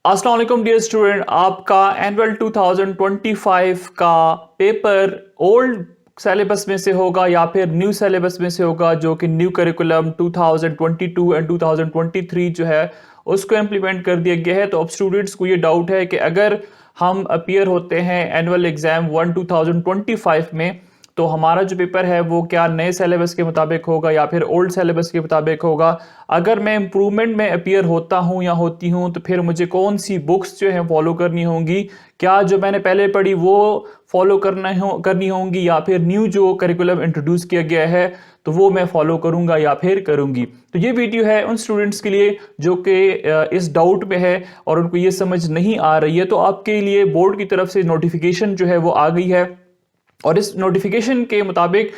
अस्सलाम वालेकुम dear student, आपका एनुअल 2025 का पेपर ओल्ड सिलेबस में से होगा या फिर न्यू सिलेबस में से होगा, जो कि न्यू करिकुलम 2022 एंड 2023 जो है उसको इम्प्लीमेंट कर दिया गया है। तो अब स्टूडेंट्स को ये डाउट है कि अगर हम अपीयर होते हैं एनुअल एग्जाम 2025 में, तो हमारा जो पेपर है वो क्या नए सिलेबस के मुताबिक होगा या फिर ओल्ड सिलेबस के मुताबिक होगा। अगर मैं इम्प्रूवमेंट में अपीयर होता हूँ या होती हूँ तो फिर मुझे कौन सी बुक्स जो है फॉलो करनी होंगी, क्या जो मैंने पहले पढ़ी वो फॉलो करनी होंगी या फिर न्यू जो करिकुलम इंट्रोड्यूस किया गया है तो वो मैं फॉलो करूंगा या फिर करूंगी। तो ये वीडियो है उन स्टूडेंट्स के लिए जो कि इस डाउट में है और उनको ये समझ नहीं आ रही है। तो आपके लिए बोर्ड की तरफ से नोटिफिकेशन जो है वो आ गई है और इस नोटिफिकेशन के मुताबिक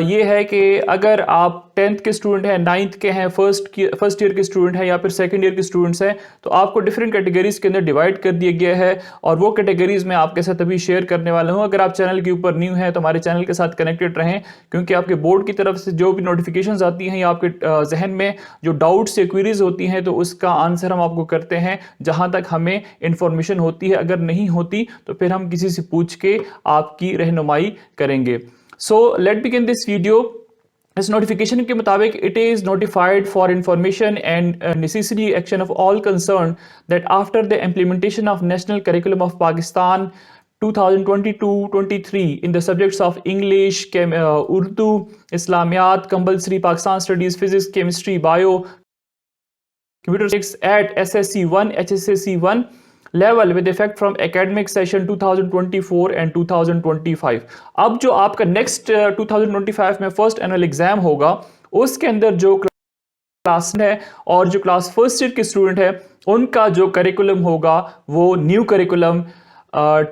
ये है कि अगर आप 10th के स्टूडेंट हैं, 9th के हैं, फर्स्ट ईयर के स्टूडेंट हैं या फिर सेकंड ईयर के स्टूडेंट्स हैं, तो आपको डिफरेंट कैटेगरीज के अंदर डिवाइड कर दिया गया है और वो कैटेगरीज मैं आपके साथ अभी शेयर करने वाला हूं। अगर आप चैनल के ऊपर न्यू हैं तो हमारे चैनल के साथ कनेक्टेड रहें, क्योंकि आपके बोर्ड की तरफ से जो भी नोटिफिकेशंस आती हैं या आपके जहन में जो डाउट्स या क्वेरीज होती हैं तो उसका आंसर हम आपको करते हैं जहां तक हमें इंफॉर्मेशन होती है। अगर नहीं होती तो फिर हम किसी से पूछ के आपकी रहनुमाई करेंगे। So let's begin this video. इस नोटिफिकेशन के मुताबिक it is notified for information and necessary action of all concern that after the implementation of national curriculum of Pakistan 2022-23 in the subjects of English, Urdu, Islamiyat, compulsory Pakistan studies, physics, chemistry, bio, computer science at SSC 1, HSSC 1 level with effect from academic session 2024 and 2025। अब जो आपका next 2025 में first annual exam होगा उसके अंदर जो class है और जो क्लास फर्स्ट ईयर के स्टूडेंट है उनका जो करिकुलम होगा वो न्यू करिकुलम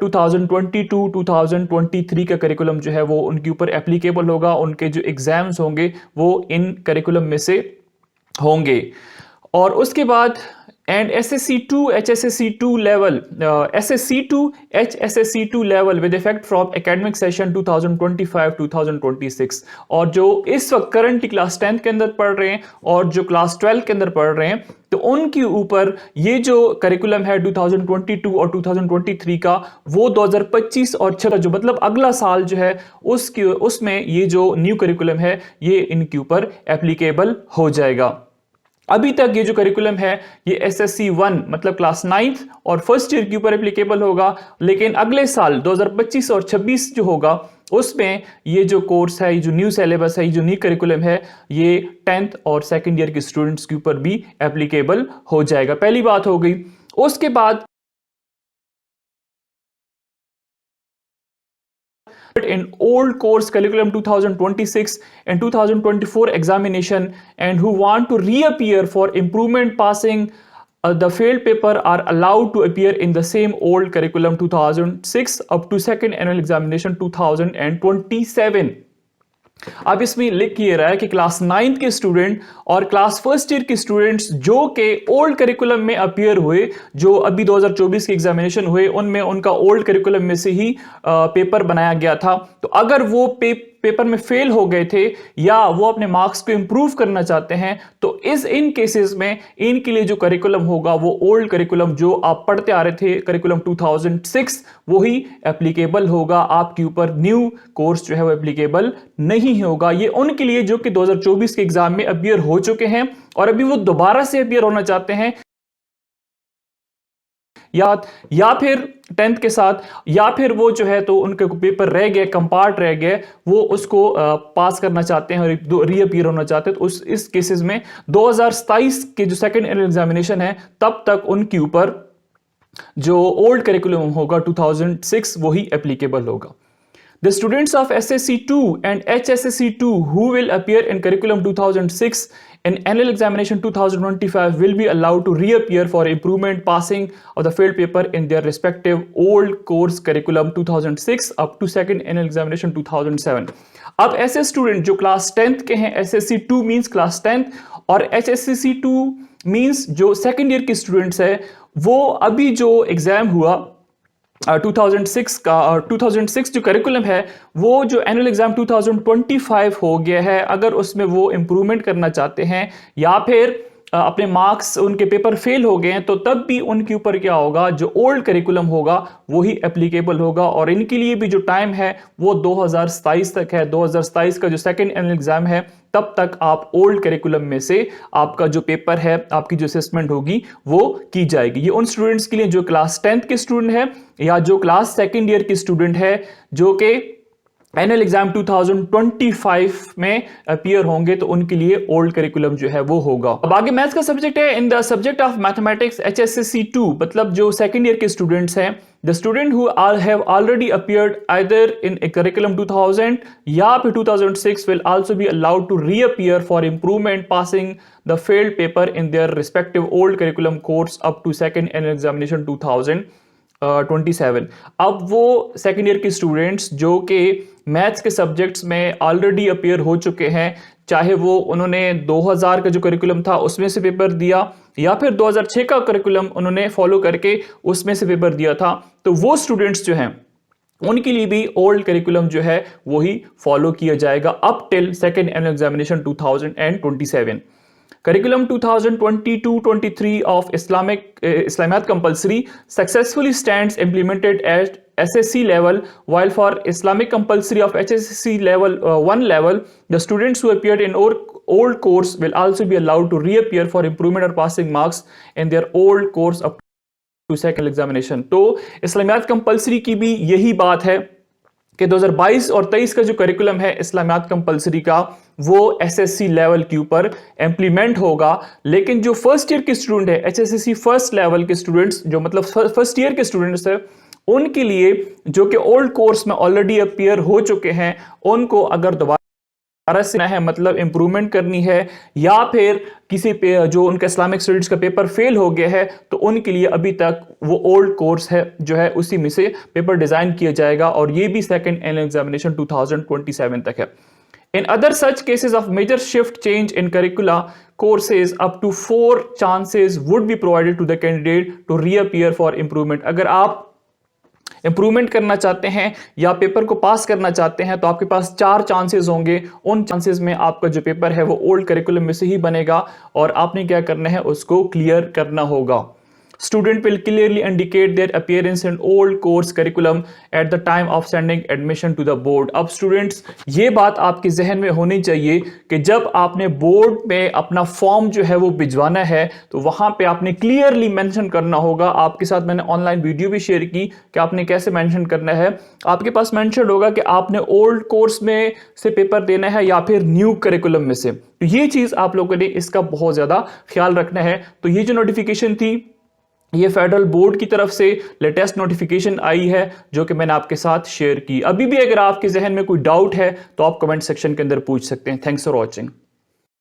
2022-2023 का करिकुलम जो है वो उनके ऊपर एप्लीकेबल होगा। उनके जो एग्जाम्स होंगे वो इन करिकुलम में से होंगे। और उसके बाद and SSC2 HSSC2 level SSC2 HSSC2 level with effect from academic session 2025-2026। और जो इस वक्त करंटली क्लास 10 के अंदर पढ़ रहे हैं और जो क्लास 12 के अंदर पढ़ रहे हैं तो उनके ऊपर ये जो करिकुलम है 2022 और 2023 का वो 2025 और 26 जो मतलब अगला साल जो है उसमें ये जो न्यू करिकुलम है ये इनके ऊपर एप्लीकेबल हो जाएगा। अभी तक ये जो करिकुलम है ये SSC 1 मतलब क्लास 9th और फर्स्ट ईयर के ऊपर एप्लीकेबल होगा, लेकिन अगले साल 2025 और 26 जो होगा उसमें ये जो कोर्स है, ये जो न्यू सिलेबस है, ये जो न्यू करिकुलम है ये 10th और सेकंड ईयर के स्टूडेंट्स के ऊपर भी एप्लीकेबल हो जाएगा। पहली बात हो गई। उसके बाद in old course curriculum 2026 and 2024 examination and who want to reappear for improvement passing the failed paper are allowed to appear in the same old curriculum 2006 up to second annual examination 2027। अब इसमें लिख ये रहा है कि class 9th के student और class first year के स्टूडेंट्स जो के ओल्ड करिकुलम में अपीयर हुए, जो अभी 2024 के एग्जामिनेशन हुए उनमें उनका ओल्ड करिकुलम में से ही पेपर बनाया गया था, तो अगर वो पेपर में फेल हो गए थे या वो अपने मार्क्स को इंप्रूव करना चाहते हैं तो इन केसेस में इनके लिए जो करिकुलम होगा वो ओल्ड करिकुलम जो आप पढ़ते आ रहे थे करिकुलम 2006 वही एप्लीकेबल होगा। आपके ऊपर न्यू कोर्स जो है वो एप्लीकेबल नहीं होगा। ये उनके लिए जो कि 2024 के एग्जाम में अपीयर हो चुके हैं और अभी वो दोबारा से अपीयर होना चाहते हैं या फिर 10th के साथ, या फिर वो जो है तो उनके पेपर रह गए, कंपार्ट रह गए, वो उसको पास करना चाहते हैं और रीअपीयर होना चाहते हैं। तो इस केसेस में 2027 के जो सेकंड एनुअल एग्जामिनेशन है तब तक उनके ऊपर जो ओल्ड करिकुलम होगा 2006 वही एप्लीकेबल होगा। The students of SSC2 and HSSC2 who will appear in curriculum 2006 and annual examination 2025 will be allowed to reappear for improvement passing of the failed paper in their respective old course curriculum 2006 up to second annual examination 2007। अब ऐसे student जो class 10th के हैं, SSC2 means class 10th और HSSC2 means जो second year के students है, वो अभी जो एग्जाम हुआ 2006 जो करिकुलम है वो जो एनुअल एग्जाम 2025 हो गया है, अगर उसमें वो इम्प्रूवमेंट करना चाहते हैं या फिर अपने मार्क्स उनके पेपर फेल हो गए हैं, तो तब भी उनके ऊपर क्या होगा, जो ओल्ड करिकुलम होगा वही एप्लीकेबल होगा। और इनके लिए भी जो टाइम है वो 2027 तक है। 2027 का जो सेकेंड एनुअल एग्जाम है तब तक आप ओल्ड करिकुलम में से आपका जो पेपर है, आपकी जो असेसमेंट होगी वो की जाएगी। ये उन स्टूडेंट्स के लिए जो क्लास 10th के स्टूडेंट है या जो क्लास सेकेंड ईयर की स्टूडेंट है जो कि एनुअल एग्जाम 2025 में अपीयर होंगे, तो उनके लिए ओल्ड करिकुलम जो है वो होगा। अब आगे मैथ्स का सब्जेक्ट है। In the subject of mathematics HSSC 2, मतलब जो सेकंड ईयर के स्टूडेंट्स हैं, the student who have already appeared either in curriculum 2000 या फिर 2006 will also be allowed to reappear for improvement passing the failed paper in their respective old curriculum course up to second annual examination 2027। अब वो second year के students जो कि maths के subjects में already appear हो चुके हैं, चाहे वो उन्होंने 2000 का जो करिकुलम था उसमें से पेपर दिया या फिर 2006 का करिकुलम उन्होंने फॉलो करके उसमें से पेपर दिया था, तो वो स्टूडेंट्स जो हैं उनके लिए भी ओल्ड करिकुलम जो है वही फॉलो किया जाएगा up till second annual examination 2027। Curriculum 2022-23 of Islamiyat compulsory successfully stands implemented at SSC level, while for Islamic compulsory of HSC level 1 level, the students who appeared in old course will also be allowed to reappear for improvement or passing marks in their old course up to second examination। तो इस्लामियात compulsory की भी यही बात है कि 2022 और 23 का जो करिकुलम है इस्लामियात कंपलसरी का वो एसएससी लेवल के ऊपर इंप्लीमेंट होगा। लेकिन जो फर्स्ट ईयर के स्टूडेंट है, एचएसएससी फर्स्ट लेवल के स्टूडेंट्स, जो मतलब फर्स्ट ईयर के स्टूडेंट्स है, उनके लिए जो कि ओल्ड कोर्स में ऑलरेडी अपीयर हो चुके हैं, उनको अगर दोबारा से है मतलब इंप्रूवमेंट करनी है या फिर किसी पे जो उनका इस्लामिक स्टडीज का पेपर फेल हो गया है, तो उनके लिए अभी तक वो ओल्ड कोर्स है जो है उसी में से पेपर डिजाइन किया जाएगा और ये भी सेकंड एनुअल एग्जामिनेशन 2027 तक है। In other such cases of major shift change in curricula courses, up to 4 chances would be provided to the candidate to reappear for improvement। अगर आप इंप्रूवमेंट करना चाहते हैं या पेपर को पास करना चाहते हैं तो आपके पास 4 चांसेस होंगे। उन चांसेस में आपका जो पेपर है वो ओल्ड करिकुलम में से ही बनेगा और आपने क्या करना है, उसको क्लियर करना होगा। Student will clearly indicate their appearance in old course curriculum at the time of sending admission to the board। अब स्टूडेंट्स ये बात आपके जहन में होनी चाहिए कि जब आपने बोर्ड में अपना फॉर्म जो है वो भिजवाना है तो वहां पे आपने क्लियरली मेंशन करना होगा। आपके साथ मैंने ऑनलाइन वीडियो भी शेयर की कि आपने कैसे मेंशन करना है। आपके पास मेंशन होगा कि आपने ओल्ड कोर्स में से पेपर देना है या फिर न्यू करिकुलम में से। तो ये चीज आप लोगों ने इसका बहुत ज्यादा ख्याल रखना है। तो ये जो नोटिफिकेशन थी ये फेडरल बोर्ड की तरफ से लेटेस्ट नोटिफिकेशन आई है जो कि मैंने आपके साथ शेयर की। अभी भी अगर आपके जहन में कोई डाउट है तो आप कमेंट सेक्शन के अंदर पूछ सकते हैं। Thanks for watching.